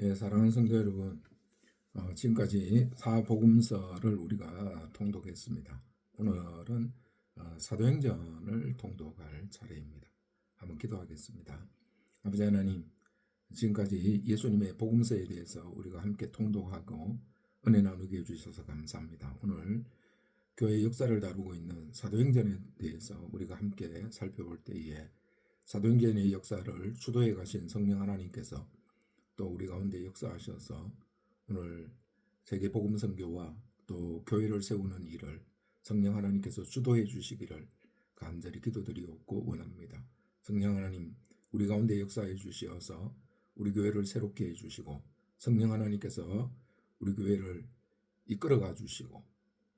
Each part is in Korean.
예, 사랑하는 성도 여러분, 지금까지 사복음서를 우리가 통독했습니다. 오늘은 사도행전을 통독할 차례입니다. 한번 기도하겠습니다. 아버지 하나님, 지금까지 예수님의 복음서에 대해서 우리가 함께 통독하고 은혜 나누게 해주셔서 감사합니다. 오늘 교회 역사를 다루고 있는 사도행전에 대해서 우리가 함께 살펴볼 때에 사도행전의 역사를 주도해 가신 성령 하나님께서 또 우리 가운데 역사하셔서 오늘 세계 복음 선교와 또 교회를 세우는 일을 성령 하나님께서 주도해 주시기를 간절히 기도드리옵고 원합니다. 성령 하나님, 우리 가운데 역사해 주시어서 우리 교회를 새롭게 해 주시고 성령 하나님께서 우리 교회를 이끌어가 주시고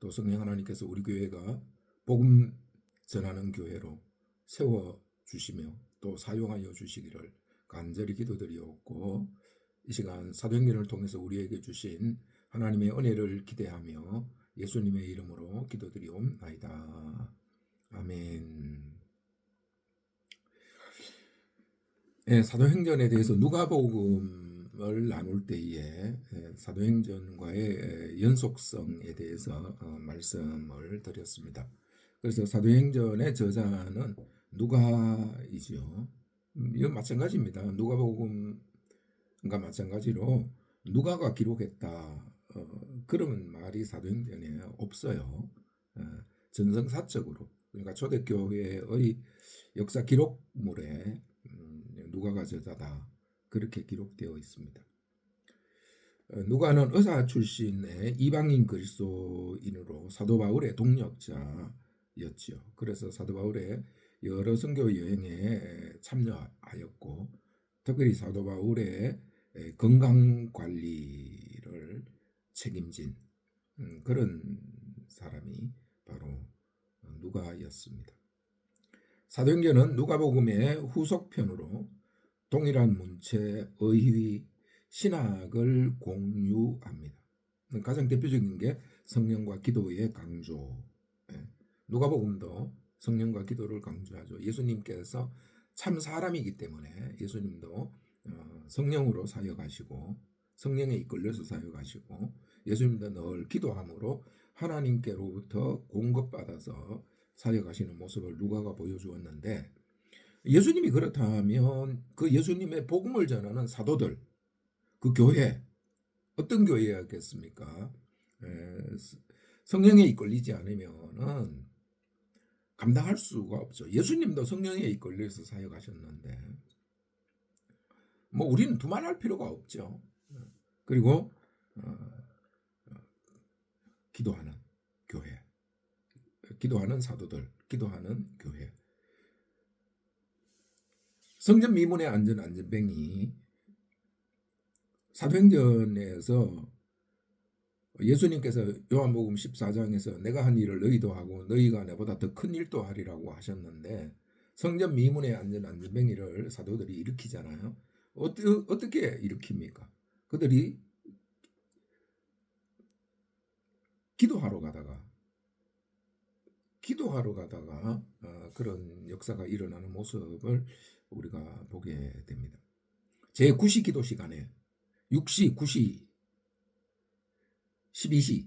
또 성령 하나님께서 우리 교회가 복음 전하는 교회로 세워 주시며 또 사용하여 주시기를 간절히 기도드리옵고 이 시간 사도행전을 통해서 우리에게 주신 하나님의 은혜를 기대하며 예수님의 이름으로 기도드리옵나이다. 아멘. 네, 사도행전에 대해서 누가복음을 나눌 때에 사도행전과의 연속성에 대해서 말씀을 드렸습니다. 그래서 사도행전의 저자는 누가이지요. 이건 마찬가지입니다. 누가복음과 마찬가지로 누가가 기록했다. 그런 말이 사도행전에 없어요. 전성사적으로, 그러니까 초대교회의 역사 기록물에 누가가 저자다. 그렇게 기록되어 있습니다. 누가는 의사 출신의 이방인 그리스도인으로 사도 바울의 동역자였지요. 그래서 사도 바울의 여러 선교 여행에 참여하였고 특별히 사도 바울의 건강 관리를 책임진 그런 사람이 바로 누가였습니다. 사도행전은 누가복음의 후속편으로 동일한 문체, 의휘, 신학을 공유합니다. 가장 대표적인 게 성령과 기도의 강조. 누가복음도 성령과 기도를 강조하죠. 예수님께서 참 사람이기 때문에 예수님도 성령으로 사역하시고 성령에 이끌려서 사역하시고 예수님도 늘 기도함으로 하나님께로부터 공급받아서 사역하시는 모습을 누가가 보여주었는데 예수님이 그렇다면 그 예수님의 복음을 전하는 사도들, 그 교회, 어떤 교회였겠습니까? 성령에 이끌리지 않으면은 감당할 수가 없죠. 예수님도 성령에 이끌려서 사역하셨는데 뭐 우리는 두말할 필요가 없죠. 그리고 기도하는 교회, 기도하는 사도들, 기도하는 교회. 성전 미문의 안전뱅이. 사도행전에서 예수님께서 요한복음 14장에서 내가 한 일을 너희도 하고 너희가 내보다 더 큰 일도 하리라고 하셨는데 성전 미문의 안전뱅이를 사도들이 일으키잖아요. 어떻게 일으킵니까? 그들이 기도하러 가다가 그런 역사가 일어나는 모습을 우리가 보게 됩니다. 제9시 기도 시간에 6시, 9시, 12시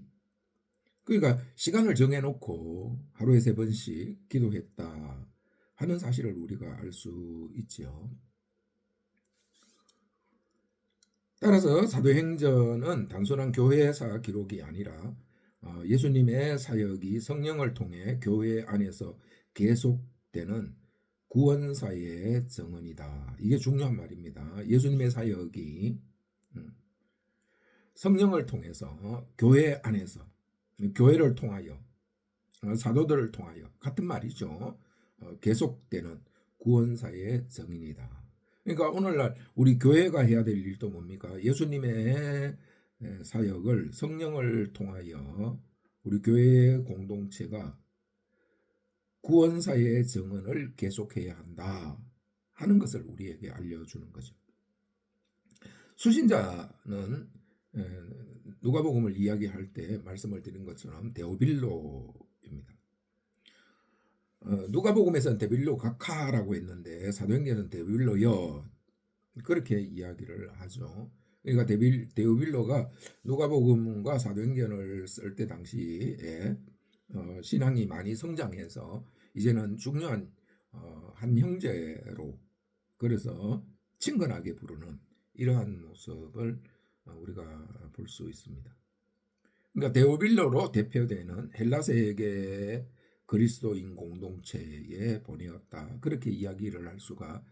그러니까 시간을 정해놓고 하루에 3번씩 기도했다 하는 사실을 우리가 알 수 있죠. 따라서 사도행전은 단순한 교회사 기록이 아니라 예수님의 사역이 성령을 통해 교회 안에서 계속되는 구원사의 증언이다. 이게 중요한 말입니다. 예수님의 사역이 성령을 통해서 교회 안에서 교회를 통하여 사도들을 통하여 같은 말이죠. 계속되는 구원사의 증인이다. 그러니까 오늘날 우리 교회가 해야 될 일도 뭡니까? 예수님의 사역을 성령을 통하여 우리 교회의 공동체가 구원사의 증언을 계속해야 한다 하는 것을 우리에게 알려주는 거죠. 수신자는 누가복음을 이야기할 때 말씀을 드린 것처럼 데오빌로입니다. 누가복음에서는 데빌로 각하라고 했는데 사도행전은 데빌로여 그렇게 이야기를 하죠. 그러니까 데오빌로가 누가복음과 사도행전을 쓸 때 당시에 신앙이 많이 성장해서 이제는 중요한 한 형제로, 그래서 친근하게 부르는 이러한 모습을 우리가 볼 수 있습니다. 그러니까 데오빌로로 대표되는 헬라 세계의 그리스도인 공동체에 보내었다, 그렇게 이야기를 할 수가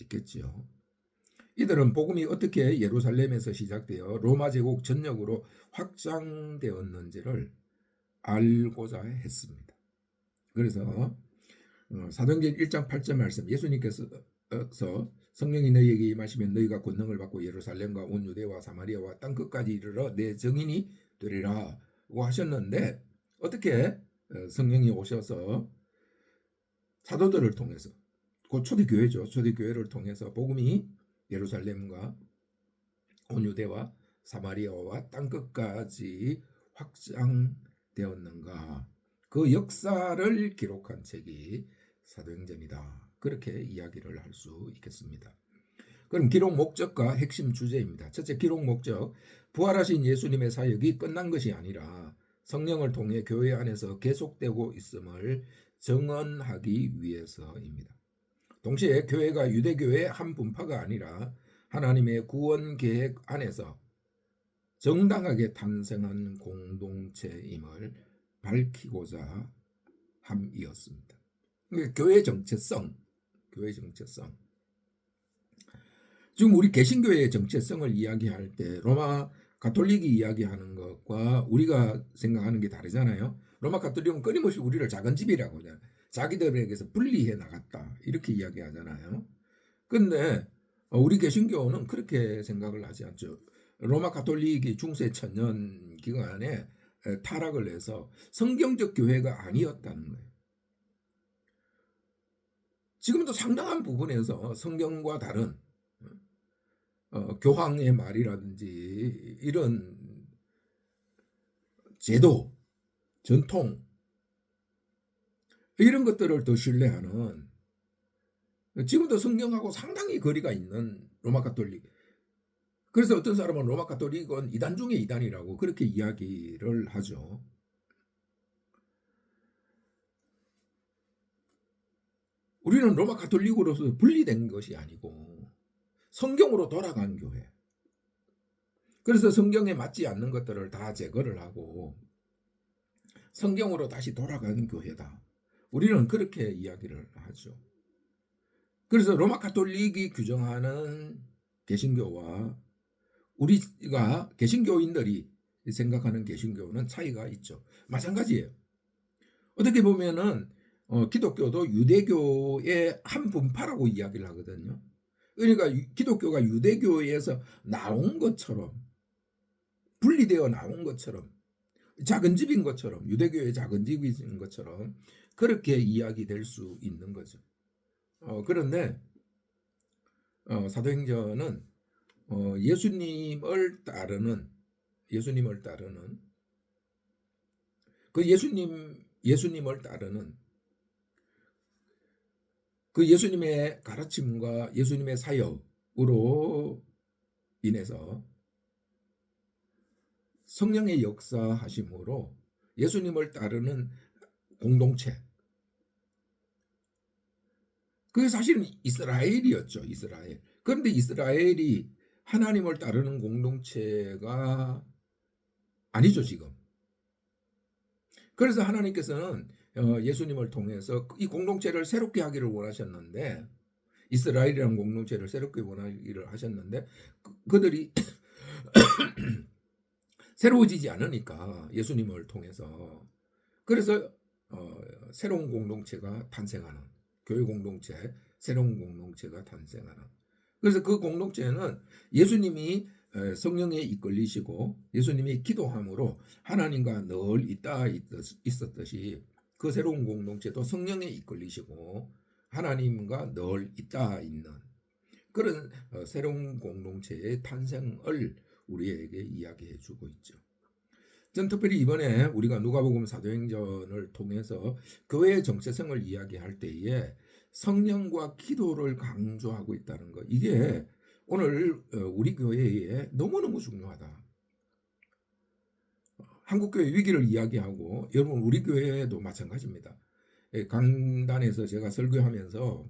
있겠지요. 이들은 복음이 어떻게 예루살렘에서 시작되어 로마 제국 전역으로 확장되었는지를 알고자 했습니다. 그래서 사도행전 1장 8절 말씀, 예수님께서 성령이 너희에게 임하시면 너희가 권능을 받고 예루살렘과 온 유대와 사마리아와 땅끝까지 이르러 내 증인이 되리라고 하셨는데, 어떻게 성령이 오셔서 사도들을 통해서, 그 초대교회죠, 초대교회를 통해서 복음이 예루살렘과 온 유대와 사마리아와 땅끝까지 확장되었는가, 그 역사를 기록한 책이 사도행전이다, 그렇게 이야기를 할 수 있겠습니다. 그럼 기록 목적과 핵심 주제입니다. 첫째, 기록 목적, 부활하신 예수님의 사역이 끝난 것이 아니라 성령을 통해 교회 안에서 계속되고 있음을 증언하기 위해서입니다. 동시에 교회가 유대교회의 한 분파가 아니라 하나님의 구원 계획 안에서 정당하게 탄생한 공동체임을 밝히고자 함이었습니다. 교회 정체성, 교회 정체성. 지금 우리 개신교회의 정체성을 이야기할 때 로마 가톨릭이 이야기하는 것과 우리가 생각하는 게 다르잖아요. 로마 가톨릭은 끊임없이 우리를 작은 집이라고, 자기들에게서 분리해 나갔다, 이렇게 이야기하잖아요. 근데 우리 개신교는 그렇게 생각을 하지 않죠. 로마 가톨릭이 중세 천년 기간에 타락을 해서 성경적 교회가 아니었다는 거예요. 지금도 상당한 부분에서 성경과 다른 교황의 말이라든지 이런 제도, 전통, 이런 것들을 더 신뢰하는, 지금도 성경하고 상당히 거리가 있는 로마 가톨릭. 그래서 어떤 사람은 로마 가톨릭은 이단 중에 이단이라고 그렇게 이야기를 하죠. 우리는 로마 가톨릭으로서 분리된 것이 아니고 성경으로 돌아간 교회. 그래서 성경에 맞지 않는 것들을 다 제거를 하고 성경으로 다시 돌아간 교회다, 우리는 그렇게 이야기를 하죠. 그래서 로마 가톨릭이 규정하는 개신교와 우리가 개신교인들이 생각하는 개신교는 차이가 있죠. 마찬가지예요. 어떻게 보면은 기독교도 유대교의 한 분파라고 이야기를 하거든요. 그러니까 기독교가 유대교에서 나온 것처럼, 분리되어 나온 것처럼, 작은 집인 것처럼, 유대교의 작은 집인 것처럼 그렇게 이야기될 수 있는 거죠. 그런데 사도행전은 예수님을 따르는 그 예수님을 따르는 그 예수님의 가르침과 예수님의 사역으로 인해서 성령의 역사하심으로 예수님을 따르는 공동체, 그게 사실은 이스라엘이었죠. 이스라엘. 그런데 이스라엘이 하나님을 따르는 공동체가 아니죠, 지금. 그래서 하나님께서는 예수님을 통해서 이 공동체를 새롭게 하기를 원하셨는데, 이스라엘이라는 공동체를 새롭게 원하기를 하셨는데 그들이 새로워지지 않으니까 예수님을 통해서, 그래서 새로운 공동체가 탄생하는, 교회 공동체, 새로운 공동체가 탄생하는. 그래서 그 공동체는 예수님이 성령에 이끌리시고 예수님이 기도함으로 하나님과 늘 있었듯이 그 새로운 공동체도 성령에 이끌리시고 하나님과 늘 있다 있는 그런 새로운 공동체의 탄생을 우리에게 이야기해 주고 있죠. 전 특별히 이번에 우리가 누가복음 사도행전을 통해서 교회의 정체성을 이야기할 때에 성령과 기도를 강조하고 있다는 것, 이게 오늘 우리 교회에 너무너무 중요하다. 한국교회 위기를 이야기하고 여러분 우리 교회도 마찬가지입니다. 강단에서 제가 설교하면서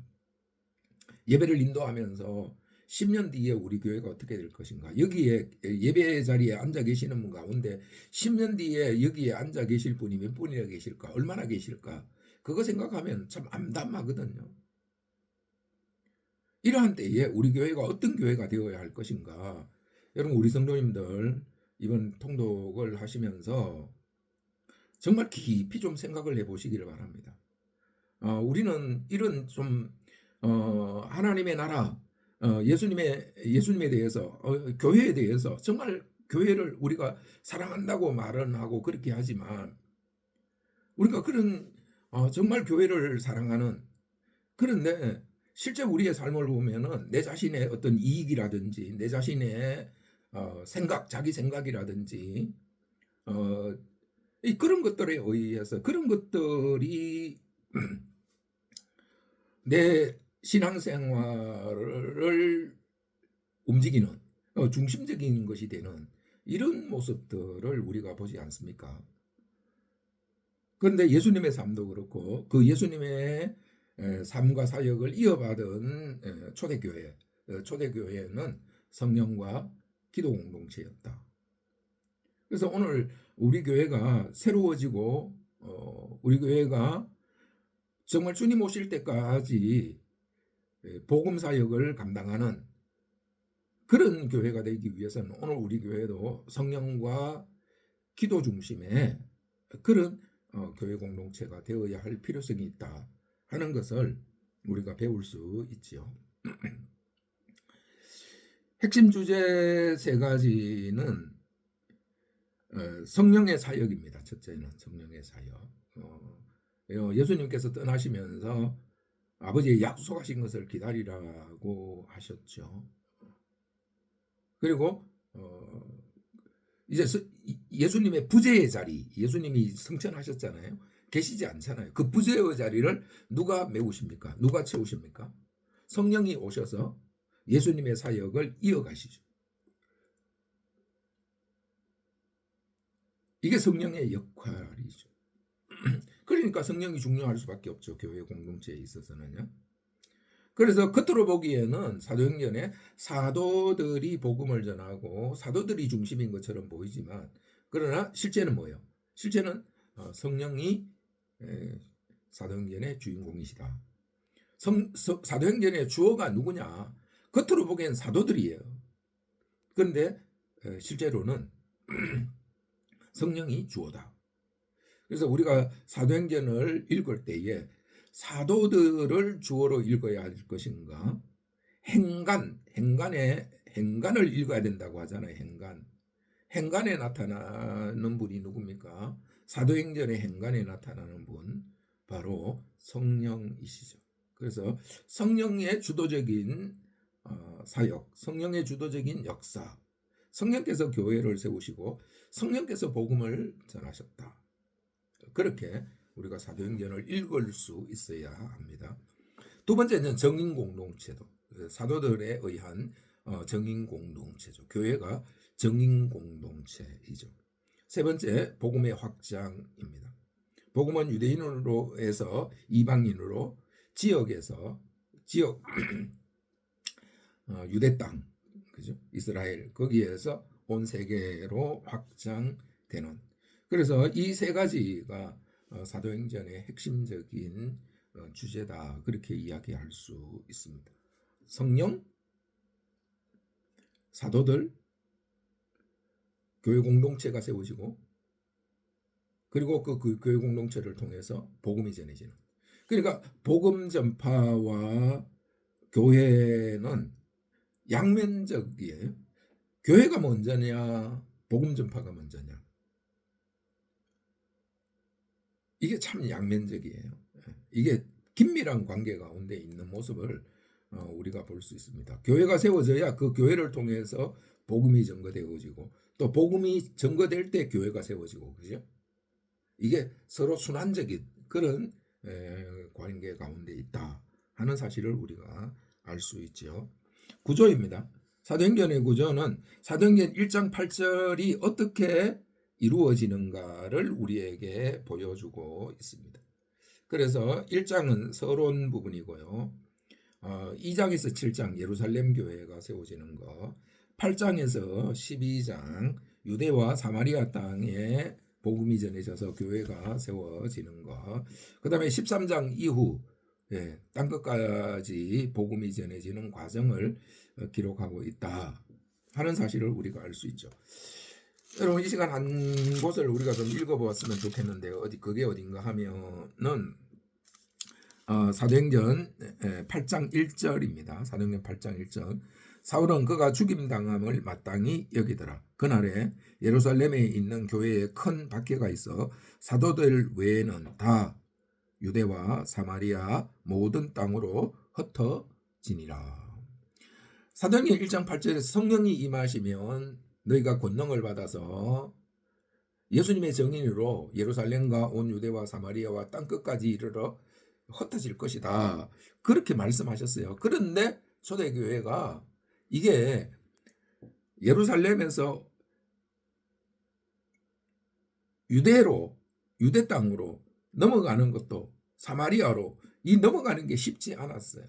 예배를 인도하면서 10년 뒤에 우리 교회가 어떻게 될 것인가. 여기에 예배 자리에 앉아 계시는 분 가운데 10년 뒤에 여기에 앉아 계실 분이 몇 분이나 계실까? 얼마나 계실까? 그거 생각하면 참 암담하거든요. 이러한 때에 우리 교회가 어떤 교회가 되어야 할 것인가. 여러분 우리 성도님들 이번 통독을 하시면서 정말 깊이 좀 생각을 해보시기를 바랍니다. 우리는 이런 좀 하나님의 나라, 예수님에 대해서, 교회에 대해서 정말 교회를 우리가 사랑한다고 말은 하고 그렇게 하지만 우리가 그런 정말 교회를 사랑하는 그런데 실제 우리의 삶을 보면은 내 자신의 어떤 이익이라든지 내 자신의 생각, 자기 생각이라든지 그런 것들에 의해서 그런 것들이 내 신앙생활을 움직이는 중심적인 것이 되는 이런 모습들을 우리가 보지 않습니까? 그런데 예수님의 삶도 그렇고 그 예수님의 삶과 사역을 이어받은 초대교회는 성령과 기도 공동체였다. 그래서 오늘 우리 교회가 새로워지고 우리 교회가 정말 주님 오실 때까지 복음 사역을 감당하는 그런 교회가 되기 위해서는 오늘 우리 교회도 성령과 기도 중심의 그런 교회 공동체가 되어야 할 필요성이 있다 하는 것을 우리가 배울 수 있지요. 핵심 주제 세 가지는 성령의 사역입니다. 첫째는 성령의 사역. 예수님께서 떠나시면서 아버지의 약속하신 것을 기다리라고 하셨죠. 그리고 이제 예수님의 부재의 자리, 예수님이 승천하셨잖아요. 계시지 않잖아요. 그 부재의 자리를 누가 메우십니까? 누가 채우십니까? 성령이 오셔서 예수님의 사역을 이어가시죠. 이게 성령의 역할이죠. 그러니까 성령이 중요할 수밖에 없죠. 교회 공동체에 있어서는요. 그래서 겉으로 보기에는 사도행전에 사도들이 복음을 전하고 사도들이 중심인 것처럼 보이지만 그러나 실제는 뭐예요? 실제는 성령이 사도행전의 주인공이시다. 사도행전의 주어가 누구냐? 겉으로 보기엔 사도들이에요. 그런데 실제로는 성령이 주어다. 그래서 우리가 사도행전을 읽을 때에 사도들을 주어로 읽어야 할 것인가? 행간을 읽어야 된다고 하잖아요. 행간에 나타나는 분이 누굽니까? 사도행전의 행간에 나타나는 분 바로 성령이시죠. 그래서 성령의 주도적인 사역, 성령의 주도적인 역사, 성령께서 교회를 세우시고 성령께서 복음을 전하셨다. 그렇게 우리가 사도행전을 읽을 수 있어야 합니다. 두 번째는 정인 공동체도 사도들에 의한 정인 공동체죠. 교회가 정인 공동체이죠. 세 번째 복음의 확장입니다. 복음은 유대인으로 해서 이방인으로 지역 유대 땅 그죠? 이스라엘 거기에서 온 세계로 확장되는 그래서 이 세 가지가 사도행전의 핵심적인 주제다. 그렇게 이야기할 수 있습니다. 성령, 사도들, 교회 공동체가 세워지고 그리고 그 교회 공동체를 통해서 복음이 전해지는. 그러니까 복음 전파와 교회는 양면적이에요. 교회가 먼저냐, 복음 전파가 먼저냐. 이게 참 양면적이에요. 이게 긴밀한 관계 가운데 있는 모습을 우리가 볼 수 있습니다. 교회가 세워져야 그 교회를 통해서 복음이 전거되어지고 또 복음이 전거될 때 교회가 세워지고 그죠? 이게 서로 순환적인 그런 관계 가운데 있다 하는 사실을 우리가 알 수 있죠. 구조입니다. 사도행전의 구조는 사도행전 1장 8절이 어떻게 이루어지는가를 우리에게 보여주고 있습니다. 그래서 1장은 서론 부분이고요. 2장에서 7장 예루살렘 교회가 세워지는 거, 8장에서 12장 유대와 사마리아 땅에 복음이 전해져서 교회가 세워지는 거, 그 다음에 13장 이후 땅끝까지 복음이 전해지는 과정을 기록하고 있다 하는 사실을 우리가 알 수 있죠. 여러분, 이 시간 한 곳을 우리가 좀 읽어보았으면 좋겠는데요. 그게 어딘가 하면은 사도행전 8장 1절입니다. 사도행전 8장 1절. 사울은 그가 죽임당함을 마땅히 여기더라. 그날에 예루살렘에 있는 교회에 큰 박해가 있어 사도들 외에는 다 유대와 사마리아 모든 땅으로 흩어지니라. 사도행전 1장 8절에 성령이 임하시면 너희가 권능을 받아서 예수님의 증인으로 예루살렘과 온 유대와 사마리아와 땅끝까지 이르러 흩어질 것이다. 그렇게 말씀하셨어요. 그런데 초대교회가 이게 예루살렘에서 유대 땅으로 넘어가는 것도 사마리아로 넘어가는 게 쉽지 않았어요.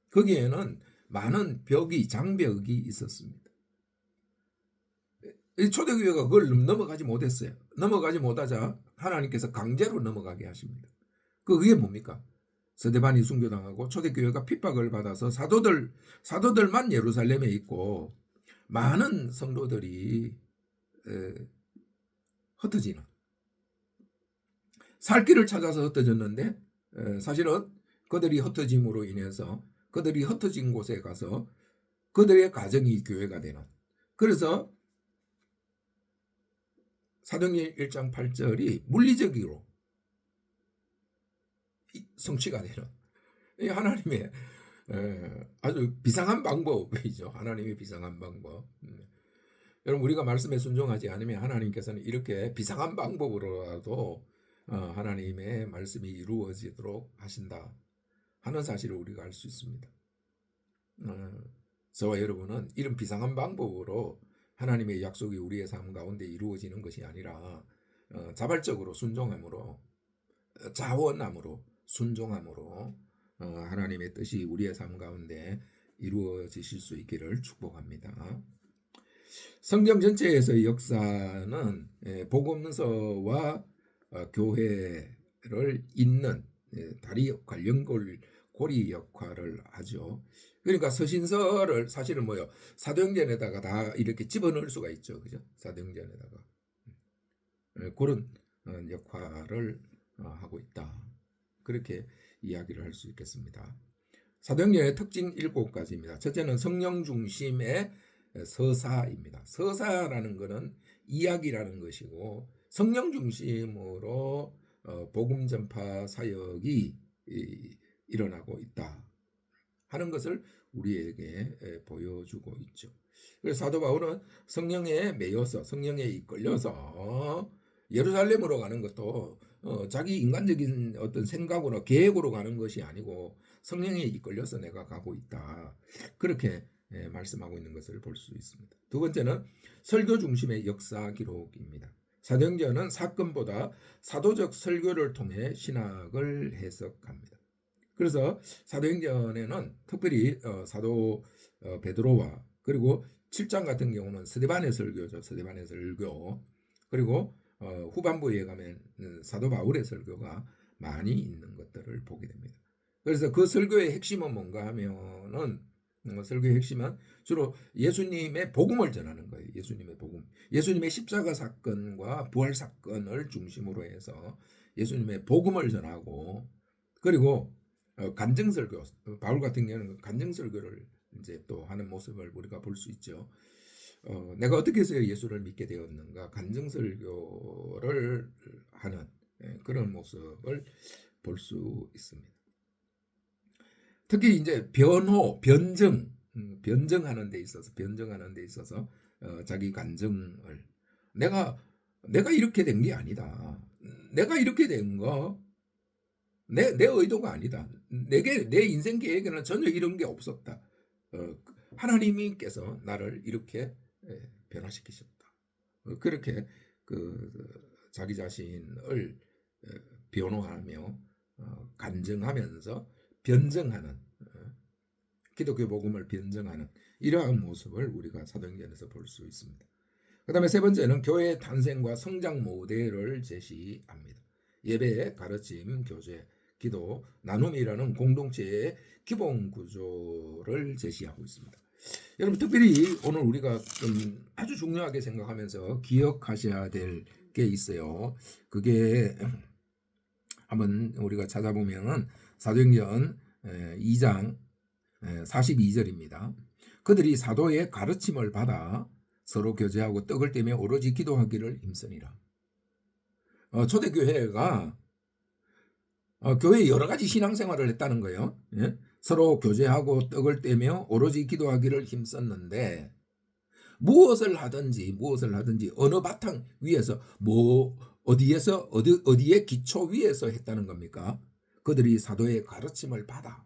거기에는 많은 장벽이 있었습니다. 초대교회가 그걸 넘어가지 못했어요. 넘어가지 못하자 하나님께서 강제로 넘어가게 하십니다. 그게 뭡니까? 스데반이 순교당하고 초대교회가 핍박을 받아서 사도들만 예루살렘에 있고 많은 성도들이 흩어지는, 살 길을 찾아서 흩어졌는데 사실은 그들이 흩어짐으로 인해서 그들이 흩어진 곳에 가서 그들의 가정이 교회가 되는, 그래서 사도행전 1장 8절이 물리적으로 성취가 되는 하나님의 아주 비상한 방법이죠. 하나님의 비상한 방법. 여러분, 우리가 말씀에 순종하지 않으면 하나님께서는 이렇게 비상한 방법으로라도 하나님의 말씀이 이루어지도록 하신다 하는 사실을 우리가 알 수 있습니다. 저와 여러분은 이런 비상한 방법으로 하나님의 약속이 우리의 삶 가운데 이루어지는 것이 아니라 자발적으로 순종함으로, 자원함으로, 순종함으로 하나님의 뜻이 우리의 삶 가운데 이루어지실 수 있기를 축복합니다. 성경 전체에서의 역사는 복음서와 교회를 잇는 다리 역할, 연골고리 역할을 하죠. 그러니까 서신서를 사실은 사도행전에다가 다 이렇게 집어넣을 수가 있죠, 그죠? 사도행전에다가 그런 역할을 하고 있다. 그렇게 이야기를 할 수 있겠습니다. 사도행전의 특징 7가지입니다. 첫째는 성령 중심의 서사입니다. 서사라는 것은 이야기라는 것이고, 성령 중심으로 복음 전파 사역이 일어나고 있다 하는 것을 우리에게 보여주고 있죠. 그래서 사도 바울은 성령에 매여서, 성령에 이끌려서 예루살렘으로 가는 것도 자기 인간적인 어떤 생각으로, 계획으로 가는 것이 아니고 성령에 이끌려서 내가 가고 있다, 그렇게 말씀하고 있는 것을 볼 수 있습니다. 두 번째는 설교 중심의 역사 기록입니다. 사도행전은 사건보다 사도적 설교를 통해 신학을 해석합니다. 그래서 사도행전에는 특별히 사도 베드로와, 그리고 7장 같은 경우는 스데반의 설교죠. 스데반의 설교. 그리고 후반부에 가면 사도 바울의 설교가 많이 있는 것들을 보게 됩니다. 그래서 그 설교의 핵심은 뭔가 하면은, 설교의 핵심은 주로 예수님의 복음을 전하는 거예요. 예수님의 복음, 예수님의 십자가 사건과 부활 사건을 중심으로 해서 예수님의 복음을 전하고, 그리고 간증설교, 바울 같은 경우는 간증설교를 이제 또 하는 모습을 우리가 볼 수 있죠. 내가 어떻게 해서 예수를 믿게 되었는가, 간증설교를 하는 그런 모습을 볼 수 있습니다. 특히 이제 변증하는 데 있어서 자기 간증을, 내가 이렇게 된 게 아니다. 내가 이렇게 된 거 내 의도가 아니다. 내 인생 계획에는 전혀 이런 게 없었다. 하나님께서 나를 이렇게 변화시키셨다. 그렇게 자기 자신을 변호하며 간증하면서 변증하는 기독교 복음을 변증하는 이러한 모습을 우리가 사도행전에서 볼 수 있습니다. 그 다음에 세 번째는 교회의 탄생과 성장 모델을 제시합니다. 예배, 가르침, 교제, 기도, 나눔이라는 공동체의 기본 구조를 제시하고 있습니다. 여러분 특별히 오늘 우리가 좀 아주 중요하게 생각하면서 기억하셔야 될 게 있어요. 그게 한번 우리가 찾아보면 사도행전 2장 42절입니다. 그들이 사도의 가르침을 받아 서로 교제하고 떡을 떼며 오로지 기도하기를 힘쓰니라. 초대교회가 교회에 여러 가지 신앙생활을 했다는 거예요. 예? 서로 교제하고 떡을 떼며 오로지 기도하기를 힘썼는데 무엇을 하든지 어느 바탕 위에서 어디에 기초 위에서 했다는 겁니까? 그들이 사도의 가르침을 받아.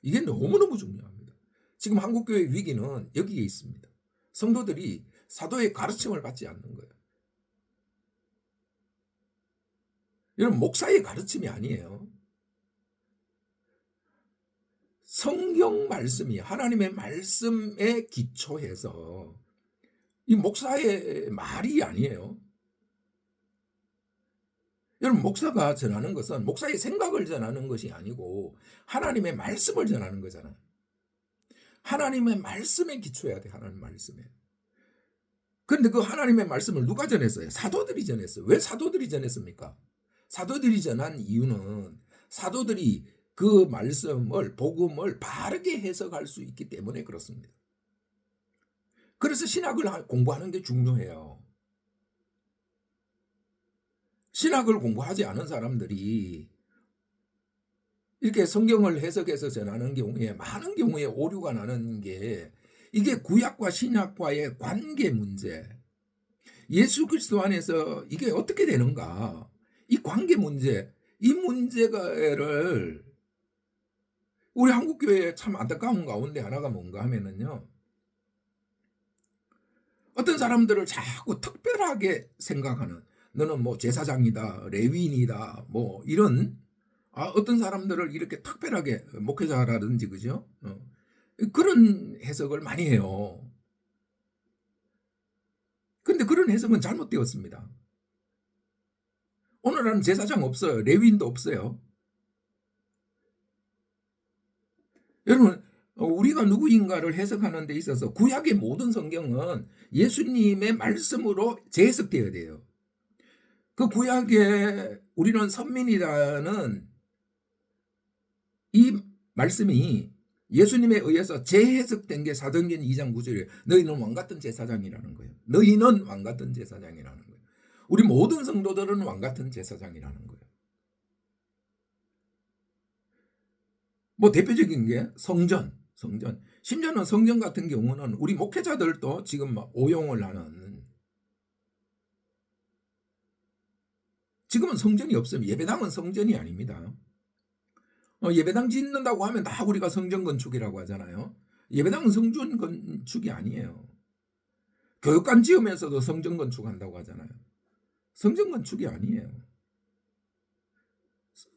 이게 너무너무 중요합니다. 지금 한국교회 위기는 여기에 있습니다. 성도들이 사도의 가르침을 받지 않는 거예요. 여러분 목사의 가르침이 아니에요. 성경 말씀이 하나님의 말씀에 기초해서 이 목사의 말이 아니에요. 여러분 목사가 전하는 것은 목사의 생각을 전하는 것이 아니고 하나님의 말씀을 전하는 거잖아요. 하나님의 말씀에 기초해야 돼. 하나님 말씀에. 그런데 그 하나님의 말씀을 누가 전했어요? 사도들이 전했어요. 왜 사도들이 전했습니까? 사도들이 전한 이유는 사도들이 그 말씀을 복음을 바르게 해석할 수 있기 때문에 그렇습니다. 그래서 신학을 공부하는 게 중요해요. 신학을 공부하지 않은 사람들이 이렇게 성경을 해석해서 전하는 경우에 많은 경우에 오류가 나는 게 이게 구약과 신약과의 관계 문제, 예수 그리스도 안에서 이게 어떻게 되는가, 이 관계 문제, 이 문제를 우리 한국교회에 참 안타까운 가운데 하나가 뭔가 하면은요, 어떤 사람들을 자꾸 특별하게 생각하는, 너는 뭐 제사장이다, 레위인이다, 뭐 이런 어떤 사람들을 이렇게 특별하게 목회자라든지 그죠? 그런 해석을 많이 해요. 근데 그런 해석은 잘못되었습니다. 오늘은 제사장 없어요. 레위인도 없어요. 여러분 우리가 누구인가를 해석하는 데 있어서 구약의 모든 성경은 예수님의 말씀으로 재해석되어야 돼요. 그 구약에 우리는 선민이라는 이 말씀이 예수님에 의해서 재해석된 게 사도행전 2장 9절이에요. 너희는 왕같은 제사장이라는 거예요. 너희는 왕같은 제사장이라는 거예요. 우리 모든 성도들은 왕같은 제사장이라는 거예요. 뭐 대표적인 게 성전. 심지어는 성전 같은 경우는 우리 목회자들도 지금 오용을 하는, 지금은 성전이 없으면 예배당은 성전이 아닙니다. 예배당 짓는다고 하면 다 우리가 성전 건축이라고 하잖아요. 예배당은 성전 건축이 아니에요. 교육관 지으면서도 성전 건축한다고 하잖아요. 성전 건축이 아니에요.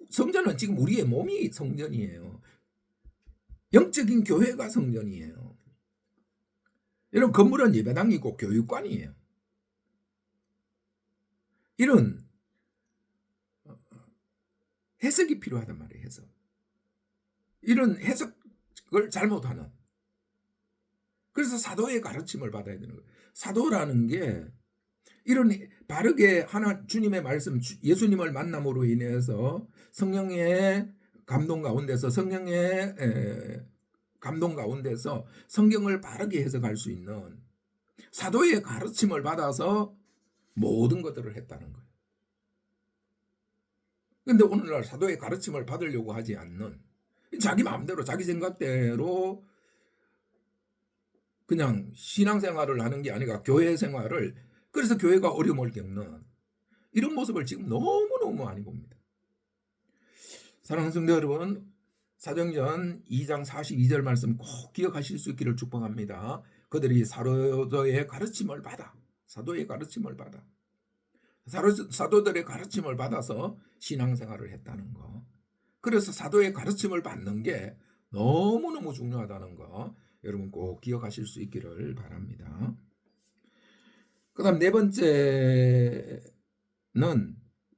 성전은 지금 우리의 몸이 성전이에요. 영적인 교회가 성전이에요. 여러분 건물은 예배당이고 교육관이에요. 이런 해석이 필요하단 말이에요. 해석. 이런 해석을 잘못하는. 그래서 사도의 가르침을 받아야 되는 거예요. 사도라는 게 이런 바르게 주님의 말씀, 예수님을 만남으로 인해서 성령의 감동 가운데서 성경을 바르게 해석할 수 있는 사도의 가르침을 받아서 모든 것들을 했다는 거예요. 그런데 오늘날 사도의 가르침을 받으려고 하지 않는, 자기 마음대로 자기 생각대로 그냥 신앙생활을 하는 게 아니라 교회 생활을, 그래서 교회가 어려움을 겪는 이런 모습을 지금 너무너무 많이 봅니다. 사랑하는 성도 여러분, 사도행전 2장 42절 말씀 꼭 기억하실 수 있기를 축복합니다. 그들이 사도의 가르침을 받아 사도들의 가르침을 받아서 신앙생활을 했다는 거. 그래서 사도의 가르침을 받는 게 너무너무 중요하다는 거 여러분 꼭 기억하실 수 있기를 바랍니다. 그 다음 네 번째는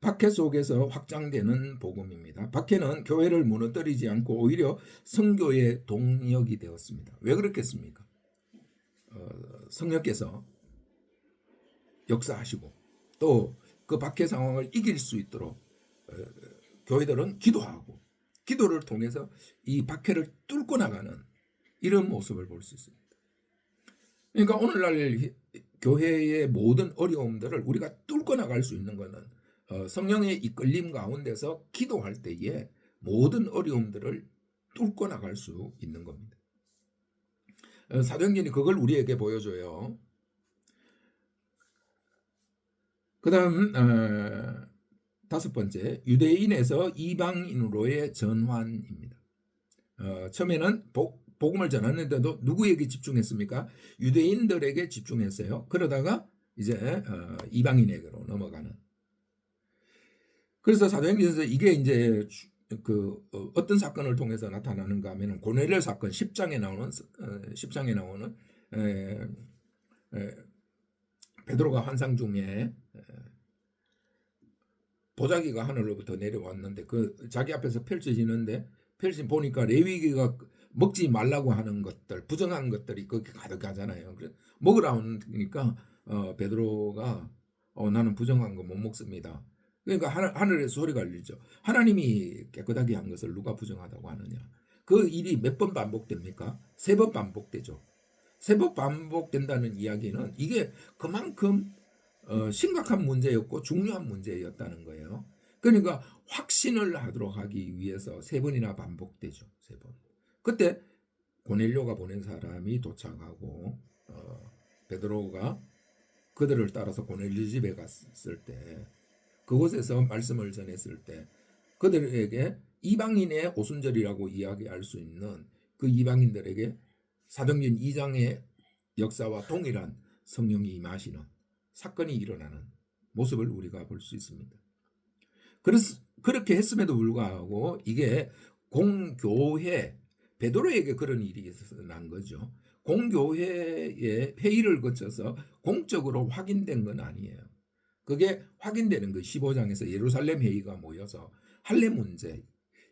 박해 속에서 확장되는 복음입니다. 박해는 교회를 무너뜨리지 않고 오히려 선교의 동력이 되었습니다. 왜 그렇겠습니까? 성령께서 역사하시고 또 그 박해 상황을 이길 수 있도록 교회들은 기도하고 기도를 통해서 이 박해를 뚫고 나가는 이런 모습을 볼 수 있습니다. 그러니까 오늘날 교회의 모든 어려움들을 우리가 뚫고 나갈 수 있는 것은 성령의 이끌림 가운데서 기도할 때에 모든 어려움들을 뚫고 나갈 수 있는 겁니다. 사도행전이 그걸 우리에게 보여줘요. 그 다음 다섯 번째, 유대인에서 이방인으로의 전환입니다. 처음에는 복음을 전하는데도 누구에게 집중했습니까? 유대인들에게 집중했어요. 그러다가 이제 이방인에게로 넘어가는. 그래서 사도행전에서 이게 이제 어떤 사건을 통해서 나타나는가 하면 고넬료 사건 10장에 나오는 베드로가 환상 중에 보자기가 하늘로부터 내려왔는데 그 자기 앞에서 펼쳐지는데 보니까 레위기가 먹지 말라고 하는 것들, 부정한 것들이 거기 가득하잖아요. 그래서 먹으라고 하니까 베드로가 나는 부정한 거 못 먹습니다. 그러니까 하늘에서 소리가 울리죠. 하나님이 깨끗하게 한 것을 누가 부정하다고 하느냐. 그 일이 몇 번 반복됩니까? 3번 반복되죠. 3번 반복된다는 이야기는 이게 그만큼 심각한 문제였고 중요한 문제였다는 거예요. 그러니까 확신을 하도록 하기 위해서 3번이나 반복되죠. 3번. 그때 고넬료가 보낸 사람이 도착하고 베드로가 그들을 따라서 고넬료 집에 갔을 때 그곳에서 말씀을 전했을 때 그들에게 이방인의 오순절이라고 이야기할 수 있는 그 이방인들에게 사도행전 2장의 역사와 동일한 성령이 임하시는 사건이 일어나는 모습을 우리가 볼 수 있습니다. 그래서 그렇게 했음에도 불구하고 이게 공교회 베드로에게 그런 일이 난 거죠. 공교회의 회의를 거쳐서 공적으로 확인된 건 아니에요. 그게 확인되는 거 15장에서 예루살렘 회의가 모여서 할례 문제,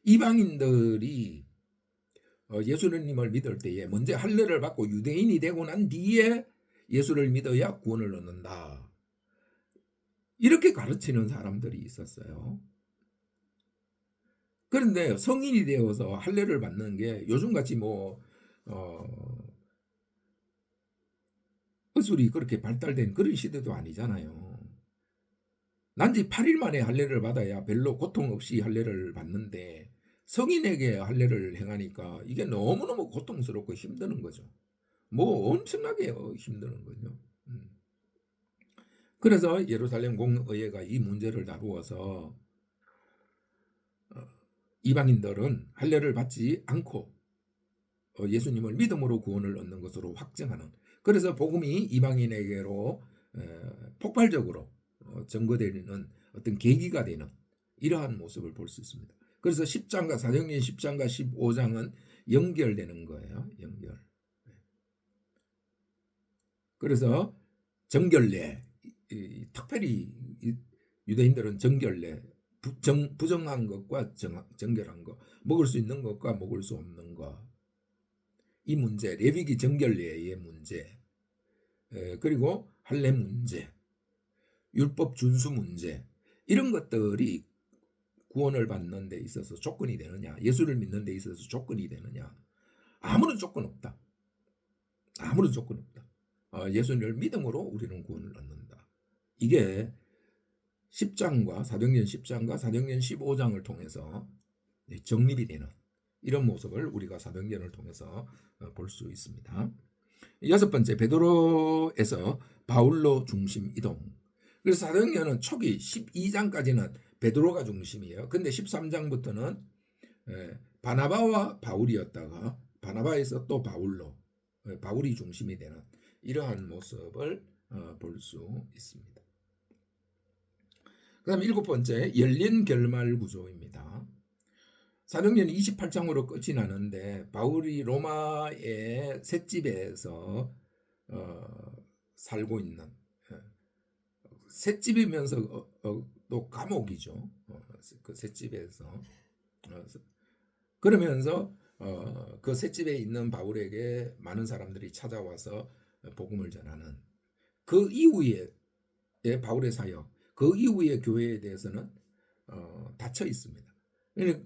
이방인들이 예수님을 믿을 때에 먼저 할례를 받고 유대인이 되고 난 뒤에 예수를 믿어야 구원을 얻는다. 이렇게 가르치는 사람들이 있었어요. 그런데 성인이 되어서 할례를 받는 게 요즘같이 의술이 그렇게 발달된 그런 시대도 아니잖아요. 난지 8일 만에 할례를 받아야 별로 고통 없이 할례를 받는데 성인에게 할례를 행하니까 이게 너무너무 고통스럽고 힘드는 거죠. 엄청나게 힘드는 거죠. 그래서 예루살렘 공의회가 이 문제를 다루어서 이방인들은 할례를 받지 않고 예수님을 믿음으로 구원을 얻는 것으로 확증하는, 그래서 복음이 이방인에게로 폭발적으로 전거되는 어떤 계기가 되는 이러한 모습을 볼 수 있습니다. 그래서 사도행전 10장과 15장은 연결되는 거예요. 연결. 그래서 정결례, 특별히 유대인들은 정결례, 부정한 것과 정결한 것, 먹을 수 있는 것과 먹을 수 없는 것, 이 문제, 레위기 정결례의 문제, 그리고 할례 문제, 율법 준수 문제, 이런 것들이 구원을 받는 데 있어서 조건이 되느냐, 예수를 믿는 데 있어서 조건이 되느냐? 아무런 조건 없다. 아무런 조건 없다. 예수님을 믿음으로 우리는 구원을 얻는다. 이게 10장과 사도행전 10장과 사도행전 15장을 통해서 정립이 되는 이런 모습을 우리가 사도행전을 통해서 볼 수 있습니다. 여섯 번째, 베드로에서 바울로 중심 이동. 그래서 사도행전은 초기 12장까지는 베드로가 중심이에요. 근데 13장부터는 바나바와 바울이었다가 바나바에서 또 바울로 바울이 중심이 되는 이러한 모습을 볼 수 있습니다. 그 다음 7번째 열린 결말 구조입니다. 사도행전 28장으로 끝이 나는데 바울이 로마의 셋집에서 살고 있는 셋집이면서 또 감옥이죠. 그 셋집에서 그러면서 그 셋집에 있는 바울에게 많은 사람들이 찾아와서 복음을 전하는 그 이후에 바울의 사역, 그 이후의 교회에 대해서는 닫혀 있습니다.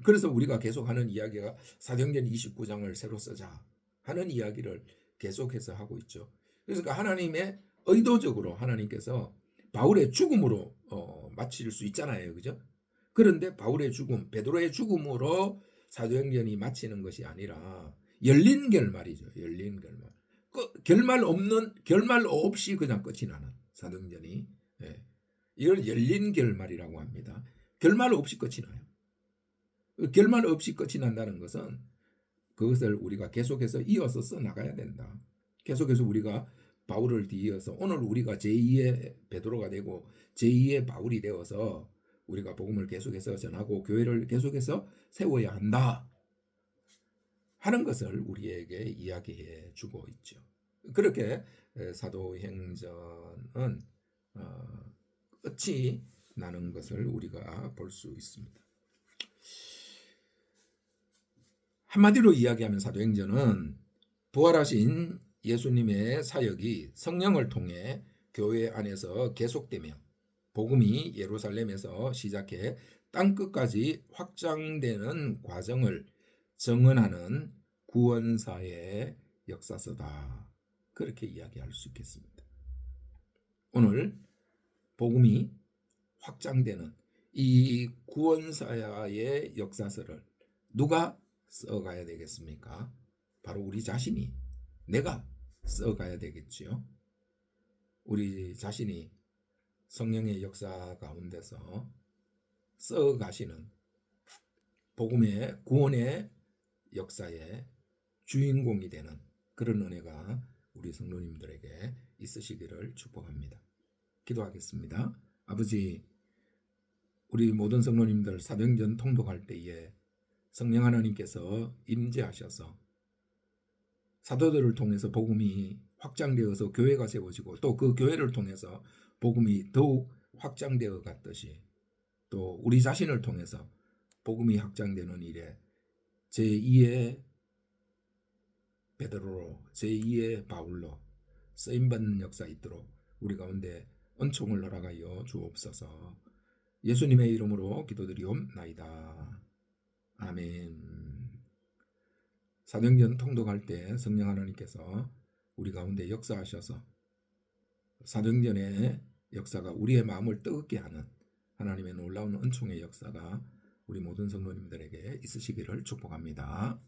그래서 우리가 계속하는 이야기가 사도행전 29장을 새로 쓰자 하는 이야기를 계속해서 하고 있죠. 그래서 하나님의 의도적으로 하나님께서 바울의 죽음으로 마칠 수 있잖아요, 그죠? 그런데 바울의 죽음, 베드로의 죽음으로 사도행전이 마치는 것이 아니라 열린 결말이죠. 열린 결말. 결말 없이 그냥 끝이 나는 사도행전이. 예. 이걸 열린 결말이라고 합니다. 결말 없이 끝이 나요. 결말 없이 끝이 난다는 것은 그것을 우리가 계속해서 이어서 써 나가야 된다. 계속해서 우리가 바울을 뒤이어서 오늘 우리가 제2의 베드로가 되고 제2의 바울이 되어서 우리가 복음을 계속해서 전하고 교회를 계속해서 세워야 한다 하는 것을 우리에게 이야기해 주고 있죠. 그렇게 사도행전은 끝이 나는 것을 우리가 볼 수 있습니다. 한마디로 이야기하면 사도행전은 부활하신 예수님의 사역이 성령을 통해 교회 안에서 계속되며 복음이 예루살렘에서 시작해 땅끝까지 확장되는 과정을 증언하는 구원사의 역사서다. 그렇게 이야기할 수 있겠습니다. 오늘 복음이 확장되는 이 구원사의 역사서를 누가 써가야 되겠습니까? 바로 우리 자신이, 내가 써가야 되겠지요. 우리 자신이 성령의 역사 가운데서 써가시는 복음의 구원의 역사의 주인공이 되는 그런 은혜가 우리 성도님들에게 있으시기를 축복합니다. 기도하겠습니다. 아버지, 우리 모든 성도님들 사도행전 통독할 때에 성령 하나님께서 임재하셔서 사도들을 통해서 복음이 확장되어서 교회가 세워지고 또 그 교회를 통해서 복음이 더욱 확장되어 갔듯이 또 우리 자신을 통해서 복음이 확장되는 일에 제2의 베드로로 제2의 바울로 쓰임받는 역사 있도록 우리 가운데 은총을 허락하여 주옵소서. 예수님의 이름으로 기도드리옵나이다. 아멘. 사도행전 통독할 때 성령 하나님께서 우리 가운데 역사하셔서 사도행전의 역사가 우리의 마음을 뜨겁게 하는 하나님의 놀라운 은총의 역사가 우리 모든 성도님들에게 있으시기를 축복합니다.